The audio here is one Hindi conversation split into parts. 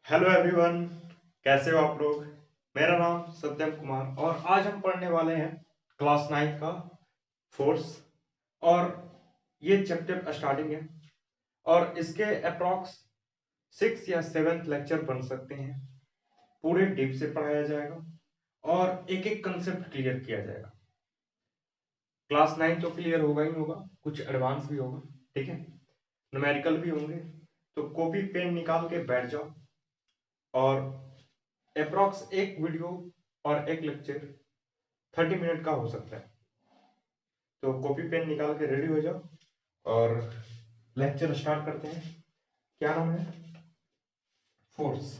हेलो एवरीवन, कैसे हो आप लोग। मेरा नाम सत्यम कुमार और आज हम पढ़ने वाले हैं क्लास 9 का फोर्स। और ये चैप्टर स्टार्टिंग है और इसके अप्रॉक्स 6 या 7 लेक्चर बन सकते हैं। पूरे डीप से पढ़ाया जाएगा और एक एक कंसेप्ट क्लियर किया जाएगा। क्लास 9 तो क्लियर होगा ही होगा, कुछ एडवांस भी होगा, ठीक है, न्यूमेरिकल भी होंगे। तो कॉपी पेन निकाल के बैठ जाओ और अप्रॉक्स एक वीडियो और एक लेक्चर 30 मिनट का हो सकता है। तो कॉपी पेन निकाल के रेडी हो जाओ और लेक्चर स्टार्ट करते हैं। क्या नाम है? फोर्स।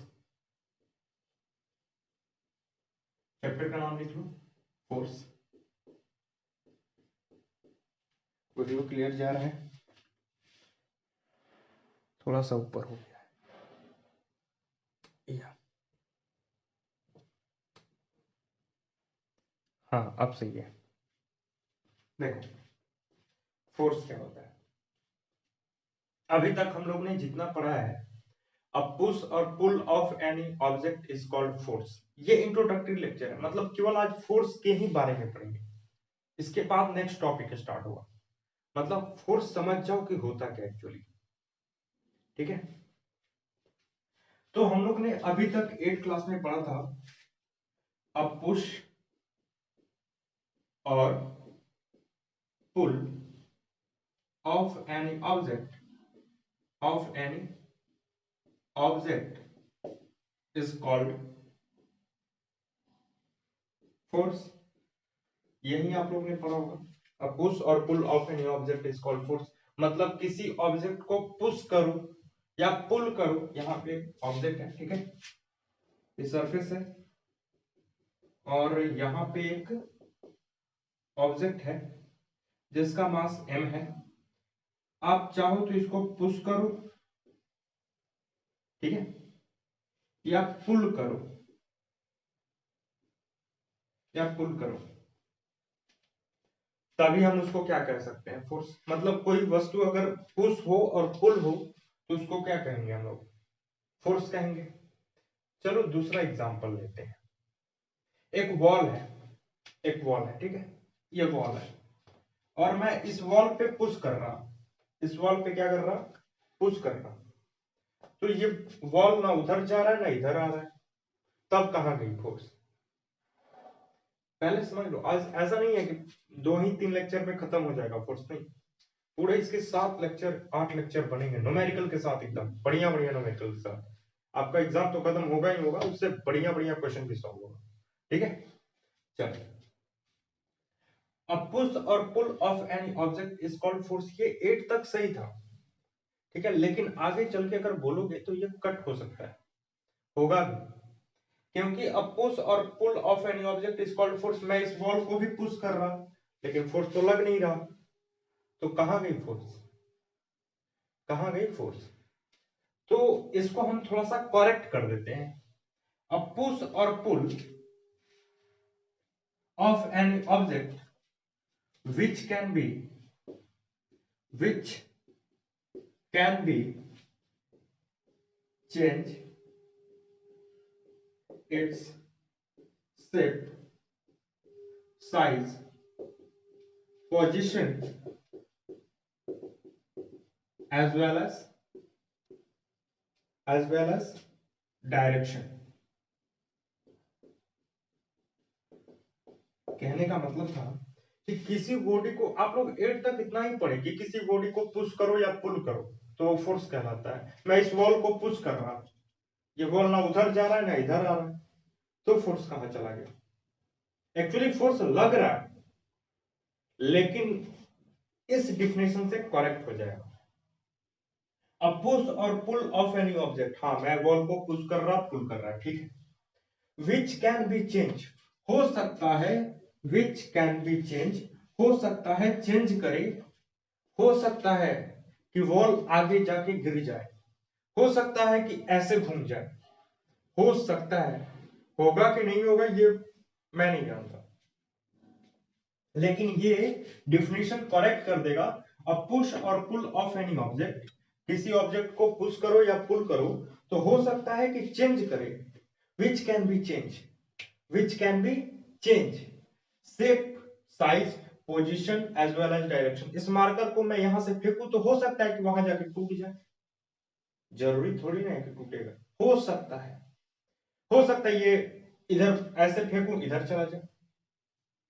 चैप्टर का नाम लिख लो, फोर्स। वीडियो क्लियर जा रहा है? थोड़ा सा ऊपर हो गया है या हाँ, अब सही है। देखो, फोर्स क्या होता है। अभी तक हम लोग ने जितना पढ़ा है, अ पुश और pull of any object is called force. ये इंट्रोडक्टरी लेक्चर है, मतलब केवल आज फोर्स के ही बारे में पढ़ेंगे। इसके बाद नेक्स्ट टॉपिक स्टार्ट होगा। मतलब फोर्स समझ जाओ कि होता क्या एक्चुअली, ठीक है। तो हम लोग ने अभी तक 8 क्लास में पढ़ा था अ पुश और pull of any object is called force. यही आप लोग ने पढ़ा होगा, अ पुश और pull of any object is called force. मतलब किसी ऑब्जेक्ट को पुश करो या पुल करो। यहाँ पे ऑब्जेक्ट है, ठीक है, ये सरफेस है और यहाँ पे एक ऑब्जेक्ट है जिसका मास m है। आप चाहो तो इसको पुश करो, ठीक है, या पुल करो, तभी हम उसको क्या कह सकते हैं, फोर्स। मतलब कोई वस्तु अगर पुश हो और पुल हो तो उसको क्या कहेंगे हम लोग, फोर्स कहेंगे। चलो दूसरा एग्जांपल लेते हैं। एक वॉल है, ठीक है, ये वॉल है और मैं इस वॉल पे पुश कर रहा हूं। इस वॉल पे क्या कर रहा, पुश कर रहा। तो ये वॉल ना उधर जा रहा है ना इधर आ रहा है, तब कहां गई फोर्स। पहले समझ लो, आज ऐसा नहीं है कि 2 ही 3 लेक्चर में खत्म हो जाएगा फोर्स, नहीं। पूरे इसके 7 लेक्चर 8 लेक्चर बनेंगे न्यूमेरिकल के साथ, एकदम बढ़िया बढ़िया न्यूमेरिकल के साथ। आपका एग्जाम तो खत्म होगा ही होगा, उससे बढ़िया बढ़िया क्वेश्चन भी सॉल्व होगा, ठीक है। चलिए, अब पुश और pull of any object is called force, ये 8 तक सही था, ठीक है। लेकिन आगे चल के अगर बोलोगे तो ये कट हो सकता है, होगा भी, क्योंकि अब पुश और pull of any object is called force. मैं इस वॉल को भी पुश कर रहा लेकिन फोर्स तो लग नहीं रहा, तो कहां गई फोर्स, तो इसको हम थोड़ा सा करेक्ट कर देते हैं। अब पुश और pull of any object which can be change its shape, size, position as well as direction. कहने का मतलब था कि किसी बॉडी को, आप लोग 8 तक इतना ही पढ़े कि किसी बॉडी को पुश करो या पुल करो तो फोर्स कहलाता है। मैं इस वॉल को पुश कर रहा, ये वॉल ना उधर जा रहा है ना इधर आ रहा है, तो फोर्स कहां चला गया। एक्चुअली फोर्स लग रहा है लेकिन इस डिफिनेशन से करेक्ट हो जाएगा। अब पुश और पुल ऑफ एनी ऑब्जेक्ट, हाँ मैं वॉल को पुश कर रहा पुल कर रहा है, ठीक है। विच कैन बी चेंज, हो सकता है, विच कैन बी चेंज, हो सकता है चेंज करे, हो सकता है कि वॉल आगे जाके गिर जाए, हो सकता है कि ऐसे घूम जाए, हो सकता है, होगा कि नहीं होगा ये मैं नहीं जानता, लेकिन ये डिफिनेशन करेक्ट कर देगा। अ पुश और पुल ऑफ एनी ऑब्जेक्ट किसी ऑब्जेक्ट को पुश करो या पुल करो तो हो सकता है कि चेंज करे, which can be change, which can be change shape, size, position as well as direction. इस मार्कर को मैं यहां से फेंकूं तो हो सकता है कि वहां जाके टूट जाए, जरूरी थोड़ी ना है कि टूटेगा, हो सकता है, हो सकता है ये इधर ऐसे फेंकूं इधर चला जाए,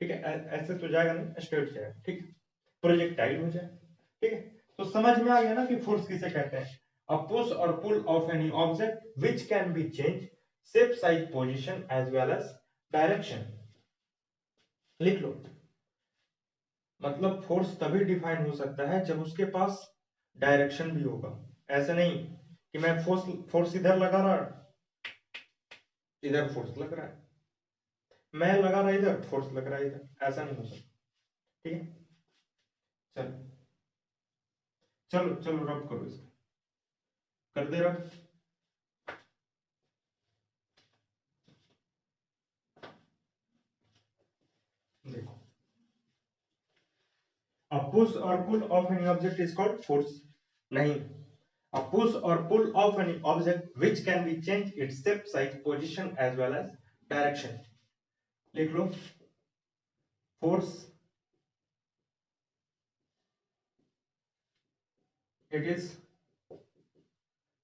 ठीक है, ऐसे तो जाएगा नहीं, स्ट्रेट जाएगा, ठीक है, प्रोजेक्टाइल हो जाए, ठीक है। तो समझ में आ गया ना कि फोर्स किसे कहते हैं, अ पुश और pull of any object which can be change shape, size, position as well as direction. लिख लो, मतलब फोर्स तभी डिफाइन हो सकता है जब उसके पास डायरेक्शन भी होगा। ऐसे नहीं कि मैं फोर्स इधर लगा रहा, इधर फोर्स लग रहा है, मैं लगा रहा इधर, फोर्स लग रहा है इधर, ऐसा नहीं हो सकता, ठीक है। चलो चलो चलो रब करो इसको, कर दे रब। देखो, a push or pull of any object is called force, नहीं, a push or pull of any object which can be changed its shape, size, position as well as direction। लिख लो, force it is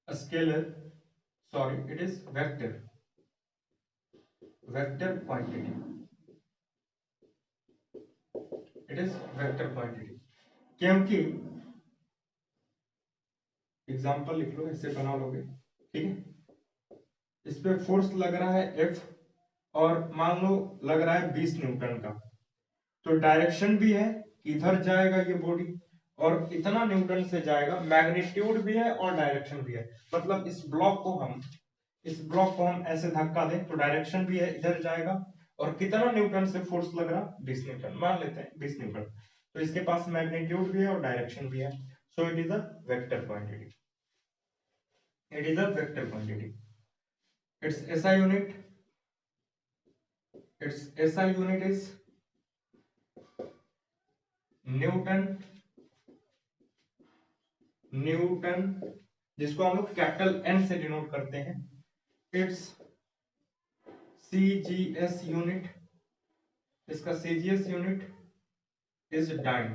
a scalar, sorry it is vector quantity, it is vector quantity। क्योंकि एग्जांपल लिख लो, ऐसे बना लोगे, ठीक है, इस पे फोर्स लग रहा है F और मान लो लग रहा है 20 न्यूटन का, तो डायरेक्शन भी है, इधर जाएगा ये बॉडी और इतना न्यूटन से जाएगा, मैग्नीट्यूड भी है और डायरेक्शन भी है। मतलब इस ब्लॉक को हम ऐसे धक्का दें तो डायरेक्शन भी है, इधर जाएगा, और कितना न्यूटन से फोर्स लग रहा, 20 न्यूटन मान लेते हैं, 20 न्यूटन, तो इसके पास मैग्नीट्यूड भी है और डायरेक्शन भी है, so it is a vector quantity, it is a vector quantity. Its SI unit, its SI unit is newton, newton जिसको हम लोग कैपिटल N से डिनोट करते हैं। इट्स CGS यूनिट, इसका CGS unit is dyne,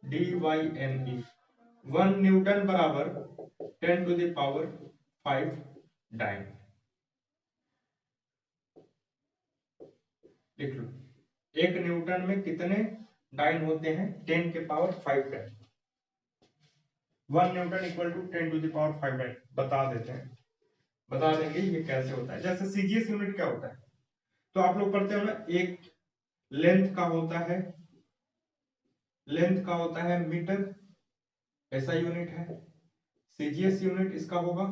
DYNE। 1 newton बराबर 10 टू द पावर 5 डाइन। लिख लो, 1 न्यूटन में कितने डाइन होते हैं, 10 के power 5 dyne. 1 newton equal to 10 to the power 5 dyne. बता देते हैं, बता देंगे ये कैसे होता है। जैसे सीजीएस यूनिट क्या होता है, तो आप लोग पढ़ते हो ना, एक लेंथ का होता है, लेंथ का होता है मीटर, ऐसा यूनिट है। सीजीएस यूनिट इसका होगा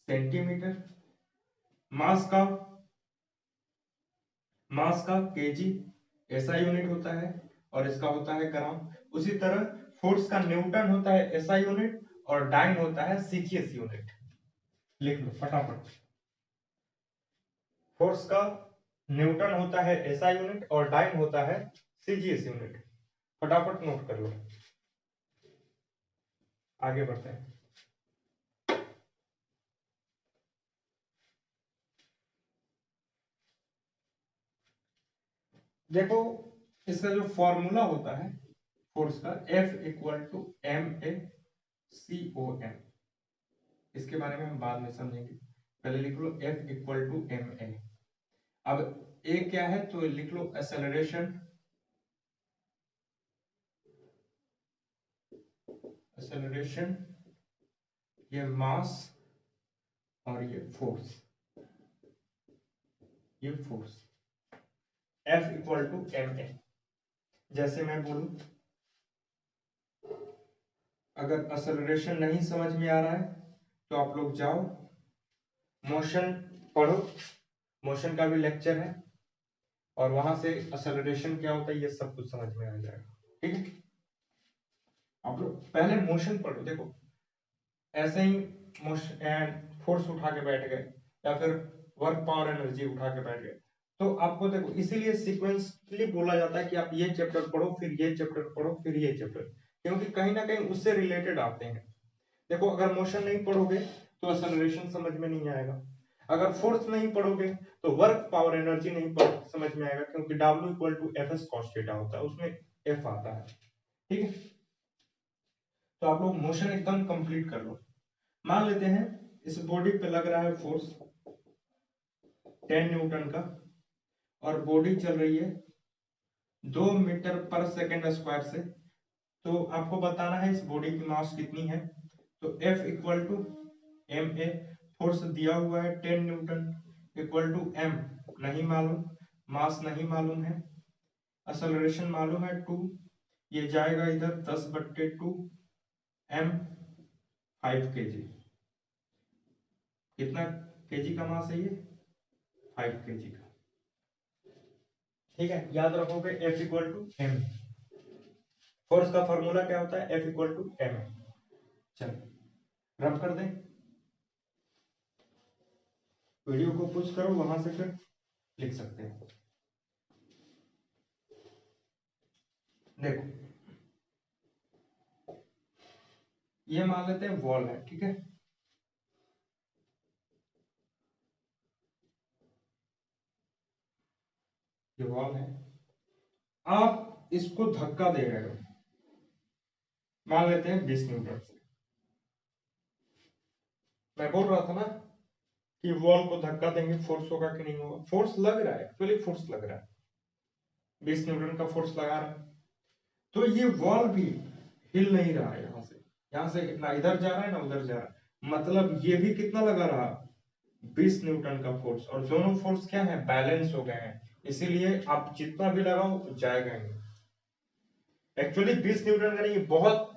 सेंटीमीटर, मास का केजी, ऐसा यूनिट होता है, और इसका होता है ग्राम। उसी तरह फोर्स का न्यूटन होता है ऐसा यूनिट, और डाइन होता है सीजीएस यूनिट। लिख लो फटाफट, फोर्स का न्यूटन होता है एसआई यूनिट और डाइन होता है सीजीएस यूनिट। फटाफट नोट कर लो, आगे बढ़ते हैं। देखो, इसका जो फॉर्मूला होता है फोर्स का, F इक्वल टू MA/COM, इसके बारे में हम बाद में समझेंगे, पहले लिख लो F इक्वल टू MA। अब A क्या है, तो लिख लो एक्सेलरेशन, एक्सेलरेशन, ये मास और ये फोर्स, ये force. F equal to MA। जैसे मैं बोलूं, अगर एक्सेलरेशन नहीं समझ में आ रहा है तो आप लोग जाओ मोशन पढ़ो, मोशन का भी लेक्चर है, और वहां से एक्सेलरेशन क्या होता है ये सब कुछ समझ में आ जाएगा, ठीक है। आप लोग पहले मोशन पढ़ो। देखो, ऐसे ही मोशन, फोर्स उठा के बैठ गए या फिर वर्क पावर एनर्जी उठा के बैठ गए, तो आपको देखो इसीलिए सीक्वेंसली बोला जाता है कि आप ये चैप्टर पढ़ो, फिर ये चैप्टर पढ़ो, फिर ये चैप्टर, क्योंकि कहीं ना कहीं उससे रिलेटेड आते हैं। देखो, अगर मोशन नहीं पढ़ोगे तो एक्सेलरेशन समझ में नहीं आएगा, अगर फोर्स नहीं पढ़ोगे तो वर्क पावर एनर्जी नहीं समझ में आएगा, क्योंकि W equal to F S cos theta होता है, उसमें एफ आता है। ठीक है, तो आप लोग मोशन एकदम कंप्लीट कर लो। मान लेते हैं इस बॉडी पे लग रहा है फोर्स 10 न्यूटन का, और बॉडी चल रही है 2 मीटर पर सेकेंड स्क्वायर से। तो आपको बताना है इस बॉडी की मास कितनी है। तो F equal to M A, force दिया हुआ है 10 न्यूटन, इक्वल टू m नहीं मालूम, मास नहीं मालूम है, एक्सेलरेशन मालूम है 2, ये जाएगा इधर 10/2, m 5 kg। कितना केजी का मास है ये? 5 kg का। ठीक है, याद रखोगे F equal to m। Force का फॉर्मूला क्या होता है? F equal to m। चलो रब कर दें, वीडियो को पुश करो, वहां से फिर लिख सकते हैं। देखो, ये मान लेते हैं वॉल है, ठीक है, ये वॉल है, आप इसको धक्का दे रहे हो, मान लेते हैं 20 न्यूटन से। मैं बोल रहा था ना कि वॉल को धक्का देंगे फोर्स होगा कि नहीं होगा, फोर्स लग रहा है, एक्चुअली फोर्स लग रहा है, 20 न्यूटन का फोर्स लगा रहा है। तो ये वॉल भी हिल नहीं रहा है, यहां से ना इधर जा रहा है ना उधर जा रहा है, मतलब ये भी कितना लगा रहा, 20 न्यूटन का फोर्स, और दोनों फोर्स क्या है, बैलेंस हो गए हैं, इसीलिए आप जितना भी लगाओ जाएगा नहीं। एक्चुअली 20 न्यूटन का नहीं, बहुत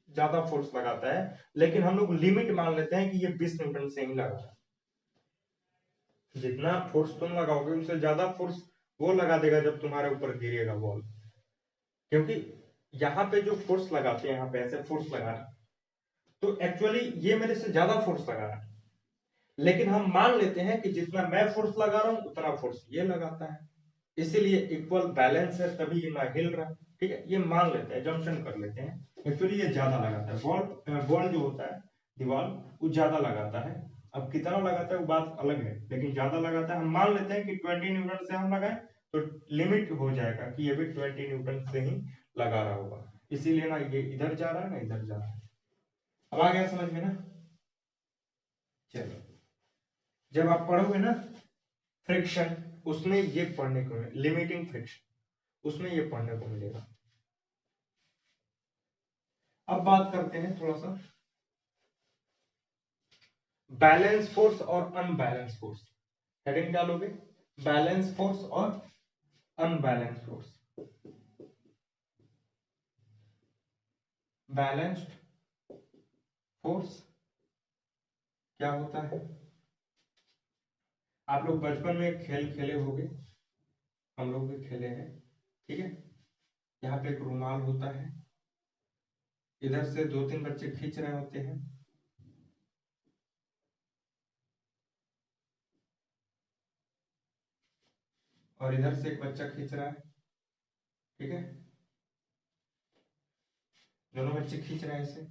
ज्यादा फोर्स लगाता है, लेकिन हम लोग लिमिट मान लेते हैं कि ये 20 न्यूटन से ही लगा रहा है। जितना फोर्स तुम लगाओगे उससे ज्यादा फोर्स वो लगा देगा जब तुम्हारे ऊपर गिरेगा बॉल, क्योंकि यहाँ पे जो फोर्स लगाते हैं, यहाँ पे ऐसे फोर्स लगा रहा है, तो एक्चुअली ये मेरे से ज्यादा फोर्स लगा रहा है, लेकिन हम मान लेते हैं कि जितना मैं फोर्स लगा रहा हूं उतना फोर्स ये लगाता है, इसीलिए इक्वल बैलेंस है, तभी ये ना हिल रहा है। ठीक है, ये मान लेते हैं, जंक्शन कर लेते हैं, एक्चुअली ये ज्यादा लगाता है, बॉल बॉल जो होता है दीवार, वो ज्यादा लगाता है। अब कितना लगाता है वो बात अलग है, लेकिन ज्यादा लगाता है। हम मान लेते हैं कि 20 न्यूटन से हम लगाए तो लिमिट हो जाएगा कि ये भी 20 न्यूटन से ही लगा रहा होगा, इसीलिए ना ये इधर जा रहा है ना इधर जा रहा है। अब आ गया समझ में ना? चलो, जब आप पढ़ोगे ना फ्रिक्शन, उसमें ये पढ़ने को मिलेगा, लिमिटिंग फ्रिक्शन, उसमें ये पढ़ने को मिलेगा। अब बात करते हैं थोड़ा सा बैलेंस फोर्स और अनबैलेंस फोर्स। हेडिंग डालोगे बैलेंस फोर्स और अनबैलेंस फोर्स। बैलेंस्ड फोर्स क्या होता है? आप लोग बचपन में एक खेल खेले होंगे, हम लोग भी खेले हैं, ठीक है। यहाँ पे एक रुमाल होता है, इधर से 2-3 बच्चे खींच रहे होते हैं, और इधर से एक बच्चा खींच रहा है, ठीक है, दोनों बच्चे खींच रहे हैं इसे,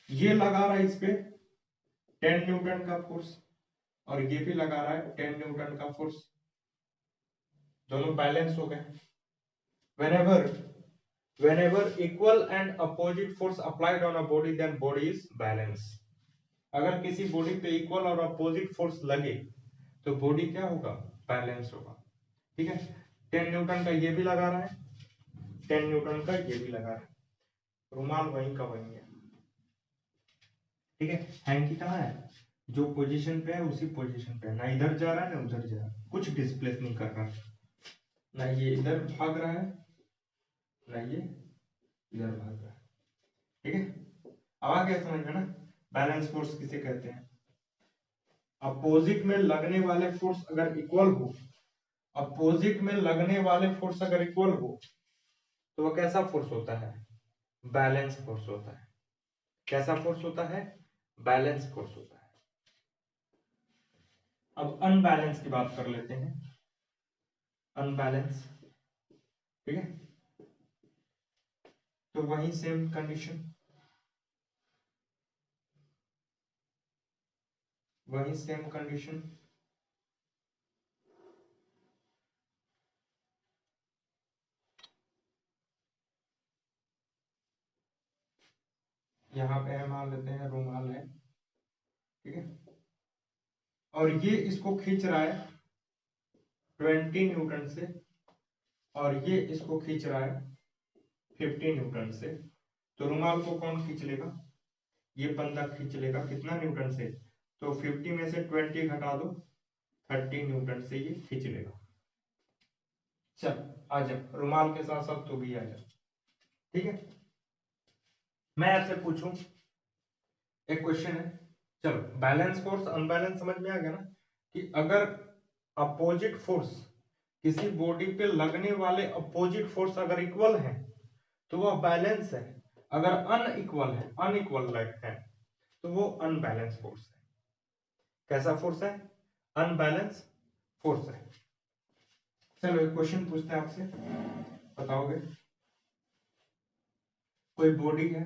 ये लगा रहा है इस पे 10 न्यूटन का फोर्स, और ये भी लगा रहा है 10 न्यूटन का फोर्स, दोनों बैलेंस हो गए। whenever whenever equal and opposite force applied on a body, then body is balance। अगर किसी बॉडी पे इक्वल और अपोजिट फोर्स लगे तो बॉडी क्या होगा, बैलेंस होगा। ठीक है, 10 न्यूटन का ये भी लगा रहा है, 10 न्यूटन का ये भी लगा रहा है, रुमाल वहीं का वहीं है। ठीक है, हैंकी कहाँ है, जो पोजीशन पे है उसी पोजीशन पे है, ना इधर जा रहा है ना उधर जा रहा है, कुछ डिस्प्लेस नहीं कर रहा, ना ये इधर भाग रहा है ना ये इधर भाग रहा है। ठीक है, अब आ गया समझ में ना बैलेंस फोर्स किसे कहते हैं? अपोजिट में लगने वाले फोर्स अगर इक्वल हो, अपोजिट में लगने वाले फोर्स अगर इक्वल हो तो वो कैसा फोर्स होता है, बैलेंस फोर्स होता है। कैसा फोर्स होता है, बैलेंस फोर्स होता है। अब अनबैलेंस की बात कर लेते हैं, अनबैलेंस, ठीक है, तो वही सेम कंडीशन, वही सेम कंडीशन, यहाँ पे हम मान लेते हैं रुमाल है, ठीक है, और ये इसको खींच रहा है 20 न्यूटन से, और ये इसको खींच रहा है 50 न्यूटन से। तो रुमाल को कौन खींच लेगा? ये बंदा खींच लेगा कितना न्यूटन से? तो 50 में से 20 घटा दो, 30 न्यूटन से ये खींच लेगा। चल आ जा, रुमाल के साथ साथ तो भी आ जा, ठीक है। मैं आपसे पूछूं एक क्वेश्चन है, चलो बैलेंस फोर्स अनबैलेंस समझ में आ गया ना, कि अगर अपोजिट फोर्स, किसी बॉडी पे लगने वाले अपोजिट फोर्स अगर इक्वल है तो वह बैलेंस है, अगर अनइक्वल है, अनइक्वल है तो वो अनबैलेंस फोर्स है। कैसा फोर्स है? अनबैलेंस फोर्स है। चलो एक क्वेश्चन पूछते हैं आपसे, बताओगे। कोई बॉडी है,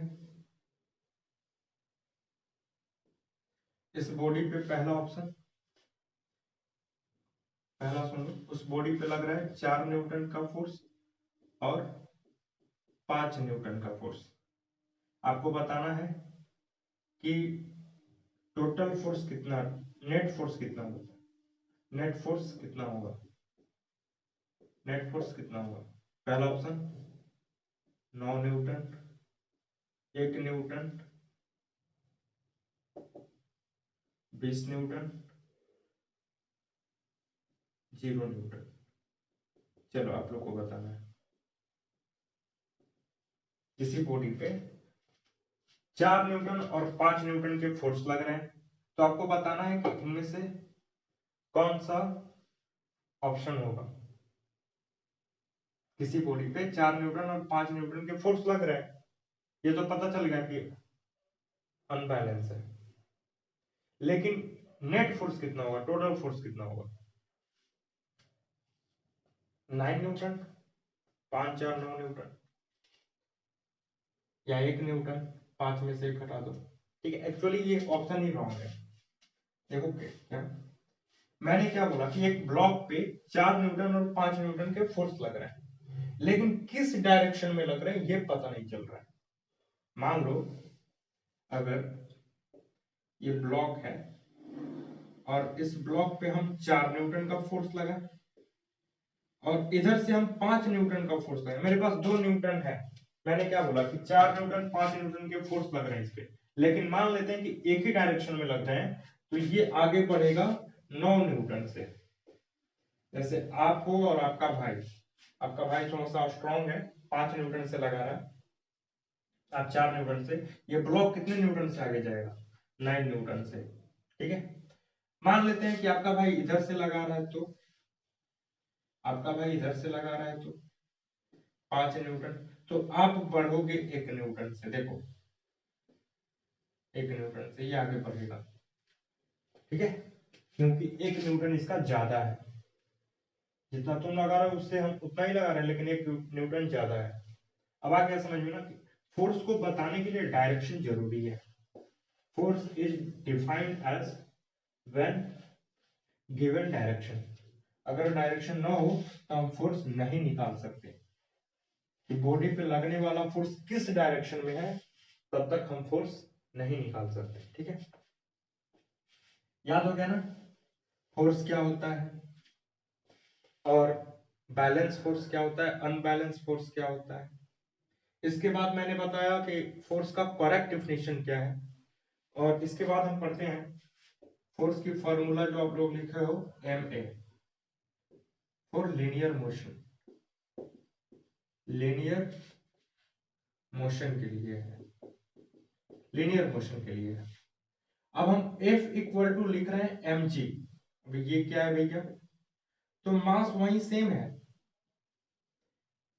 इस बॉडी पे पहला ऑप्शन, पहला सुन लो, उस बॉडी पे लग रहा है 4 न्यूटन का फोर्स और 5 न्यूटन का फोर्स। आपको बताना है कि टोटल फोर्स कितना, नेट फोर्स कितना होगा, नेट फोर्स कितना होगा, नेट फोर्स कितना होगा। पहला option 9 Newton, 1 Newton, 20 Newton, 0 Newton. चलो आप लोग को बताना है, किसी बॉडी पे 4 न्यूटन और 5 न्यूटन के फोर्स लग रहे हैं, तो आपको बताना है कि इनमें से कौन सा ऑप्शन होगा। किसी बॉडी पे 4 न्यूटन और 5 न्यूटन के फोर्स लग रहे हैं, ये तो पता चल गया कि अनबैलेंस है, लेकिन नेट फोर्स कितना होगा, टोटल फोर्स कितना होगा। 9 न्यूटन, 5 4 9 न्यूटन, या 1 न्यूटन, 5 में से 1 हटा दो, ठीक है। एक्चुअली ये ऑप्शन ही रॉन्ग है। देखो क्या मैंने क्या बोला कि एक ब्लॉक पे 4 न्यूटन और 5 न्यूटन के फोर्स लग रहे हैं, लेकिन किस डायरेक्शन में लग रहे हैं ये पता नहीं चल रहा है। मान लो अगर ये ब्लॉक है और इस ब्लॉक पे हम 4 न्यूटन का फोर्स लगा, और इधर से हम 5 न्यूटन का फोर्स लगा, मेरे पास 2 न्यूटन है। मैंने क्या बोला कि 4 न्यूटन 5 न्यूटन के फोर्स लग रहे हैं इस पे, लेकिन मान लेते हैं कि एक ही डायरेक्शन में लग रहे हैं, तो ये आगे बढ़ेगा 9 न्यूटन से। जैसे आप हो और आपका भाई थोड़ा सा स्ट्रॉन्ग है, 5 न्यूटन से लगा रहा है, आप 4 न्यूटन से, ये ब्लॉक कितने न्यूटन से आगे जाएगा, 9 न्यूटन से, ठीक है। मान लेते हैं कि आपका भाई इधर से लगा रहा है, तो आपका भाई इधर से लगा रहा है तो 5 न्यूटन, तो आप बढ़ोगे 1 न्यूटन से, देखो 1 न्यूटन से ये आगे बढ़ेगा, ठीक है, क्योंकि 1 न्यूटन इसका ज्यादा है, जितना तुम लगा रहे हो उससे हम उतना ही लगा रहे हैं, लेकिन 1 न्यूटन ज्यादा है। अब आ गया समझ में ना कि फोर्स को बताने के लिए डायरेक्शन जरूरी है। Force is defined as when given direction, अगर डायरेक्शन ना हो तो हम फोर्स नहीं निकाल सकते, कि बॉडी पे लगने वाला फोर्स किस डायरेक्शन में है तब तक हम फोर्स नहीं निकाल सकते, ठीक है। याद हो गया ना फोर्स क्या होता है, और बैलेंस फोर्स क्या होता है, अनबैलेंस फोर्स क्या होता है। इसके बाद मैंने बताया कि फोर्स का करेक्ट डेफिनेशन क्या है, और इसके बाद हम पढ़ते हैं फोर्स की फॉर्मूला, जो आप लोग लिखे हो ma for linear motion, linear motion के लिए है, लीनियर मोशन के लिए है। अब हम F इक्वल टू लिख रहे हैं mg, अभी ये क्या है भैया, तो मास वही सेम है,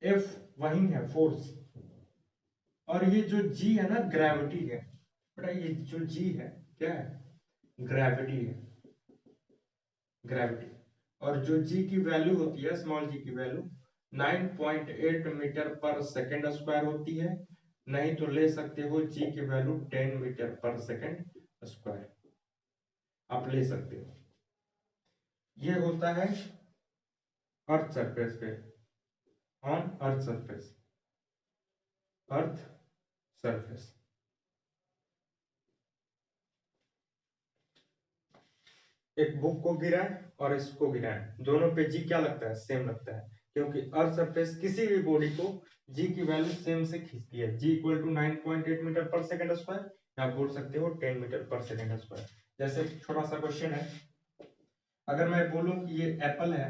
F वही है फोर्स, और ये जो g है ना ग्रेविटी है, बेटा ये जो g है क्या है, ग्रेविटी है, ग्रेविटी। और जो g की वैल्यू होती है, स्मॉल g की वैल्यू 9.8 मीटर पर सेकेंड स्क्वायर होती है, नहीं तो ले सकते हो g की वैल्यू 10 मीटर पर सेकेंड स्क्वायर। आप ले सकते हो। ये होता है अर्थ सरफेस पे, on earth surface, earth surface. एक बुक को गिराए और इसको गिराए, दोनों पे जी क्या लगता है, सेम लगता है, क्योंकि अर्थ सरफेस किसी भी बॉडी को जी की वैल्यू सेम से खींचती है। जी इक्वल टू 9.8 मीटर पर सेकंड स्क्वायर, या बोल सकते हो 10 मीटर पर सेकंड स्क्वायर। जैसे छोटा सा क्वेश्चन है, अगर मैं बोलूं कि ये एप्पल है,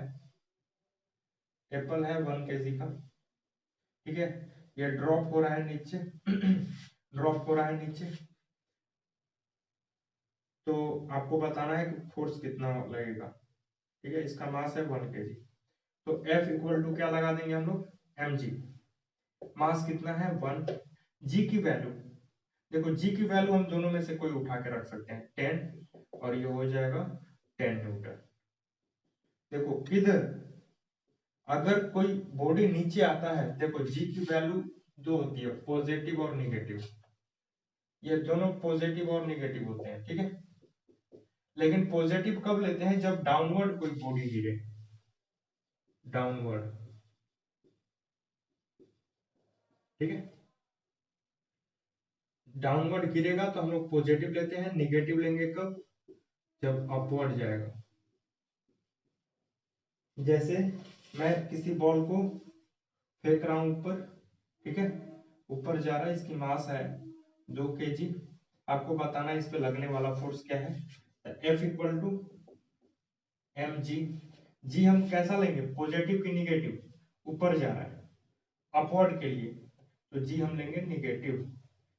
एप्पल है 1 kg का, ठीक है, ये ड्रॉप हो रहा है नीचे ड्रॉप हो रहा है नीचे, तो आपको बताना है कि फोर्स कितना लगेगा, ठीक है, इसका मास है 1 kg, तो F इक्वल टू क्या लगा देंगे हम लोग, mg, मास कितना है 1, g की वैल्यू, देखो g की वैल्यू हम दोनों में से कोई उठा के रख सकते हैं 10, और ये हो जाएगा 10 न्यूटन। देखो इधर अगर कोई बॉडी नीचे आता है, देखो g की वैल्यू दो होती है, पॉजिटिव और निगेटिव, ये दोनों पॉजिटिव और निगेटिव होते हैं, ठीक है, लेकिन पॉजिटिव कब लेते हैं, जब डाउनवर्ड कोई बॉडी गिरे, डाउनवर्ड, ठीक है, डाउनवर्ड गिरेगा तो हम लोग पॉजिटिव लेते हैं, निगेटिव लेंगे कब, जब अपवर्ड जाएगा। जैसे मैं किसी बॉल को फेंक रहा हूं ऊपर, ठीक है, ऊपर जा रहा है, इसकी मास है 2 kg, आपको बताना है इस पे लगने वाला फोर्स क्या है, F इक्वल टू mg, जी हम कैसा लेंगे, पॉजिटिव की निगेटिव, ऊपर जा रहा है अपवर्ड के लिए, तो जी हम लेंगे निगेटिव,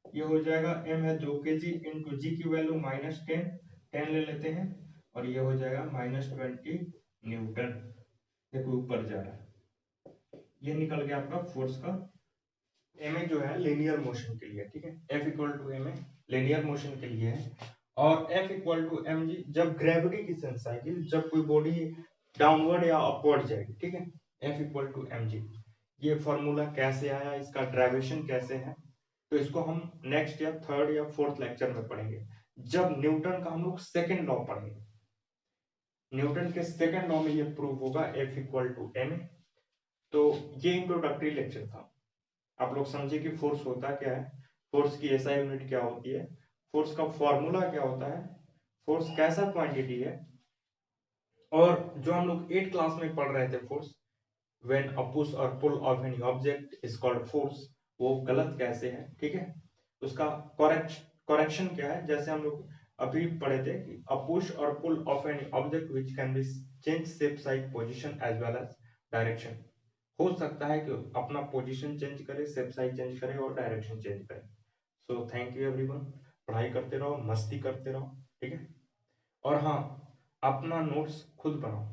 ये हो जाएगा m है 2 kg इंटू जी की वैल्यू -10, 10 ले लेते हैं, और ये हो जाएगा -20 न्यूटन, देखो ऊपर जा रहा है, ये निकल गया आपका फोर्स का। एम जो है लीनियर मोशन के लिए, ठीक है, F equal to M linear motion के लिए है, और F equal to M G जब ग्रेविटी की सेंस आएगी, जब कोई बॉडी डाउनवर्ड या अपवर्ड जाएगी, ठीक है, F equal to M G. ये फॉर्मूला कैसे आया, इसका ड्राइवेशन कैसे है, तो इसको हम नेक्स्ट या थर्ड या फोर्थ लेक्चर में पढ़ेंगे, जब न्यूटन का हम लोग सेकेंड लॉ पढ़ेंगे। न्यूटन के सेकेंड लॉ में ये प्रूव होगा F इक्वल टू एम। तो ये इंट्रोडक्टरी लेक्चर था, आप लोग समझे कि फोर्स होता क्या है, फोर्स की एसआई यूनिट क्या होती है, फोर्स का फॉर्मूला क्या होता है, फोर्स कैसा क्वांटिटी है, और जो हम लोग 8 क्लास में पढ़ रहे थे फोर्स, व्हेन अ पुश और pull of any object is called force, वो गलत कैसे है, ठीक है, उसका करेक्शन क्या है, जैसे हम लोग अभी पढ़े थे कि अ पुश और pull of any object which can be change shape size position as well as direction, हो सकता है कि अपना पोजीशन चेंज करे, शेप साइज चेंज करे और डायरेक्शन चेंज करे। सो थैंक यू एवरीवन, पढ़ाई करते रहो, मस्ती करते रहो, ठीक है, और हाँ, अपना नोट्स खुद बनाओ,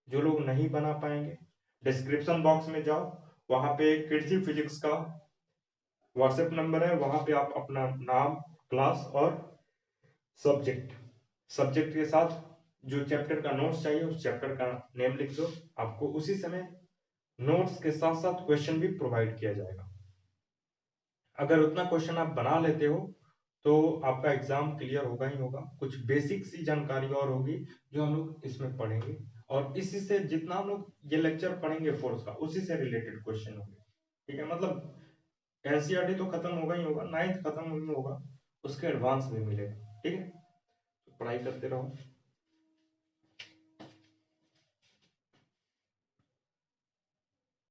जो लोग नहीं बना पाएंगे डिस्क्रिप्शन बॉक्स में जाओ, वहां पे किड्जी फिजिक्स का व्हाट्सएप नंबर है, वहां पे आप अपना नाम, क्लास और सब्जेक्ट, सब्जेक्ट के साथ जो चैप्टर का नोट्स चाहिए उस चैप्टर का नेम लिख दो, आपको उसी समय नोट्स के साथ साथ क्वेश्चन भी प्रोवाइड किया जाएगा। अगर उतना क्वेश्चन आप बना लेते हो तो आपका एग्जाम क्लियर होगा ही होगा। कुछ बेसिक सी जानकारी और होगी जो हम लोग इसमें पढ़ेंगे, और इसी से जितना हम लोग ये लेक्चर पढ़ेंगे फोर्स का, उसी से रिलेटेड क्वेश्चन होंगे, ठीक है, मतलब एनसीईआरटी तो खत्म होगा ही होगा, 9th खत्म ही होगा, उसके एडवांस भी मिलेगा, ठीक है, तो पढ़ाई करते रहो।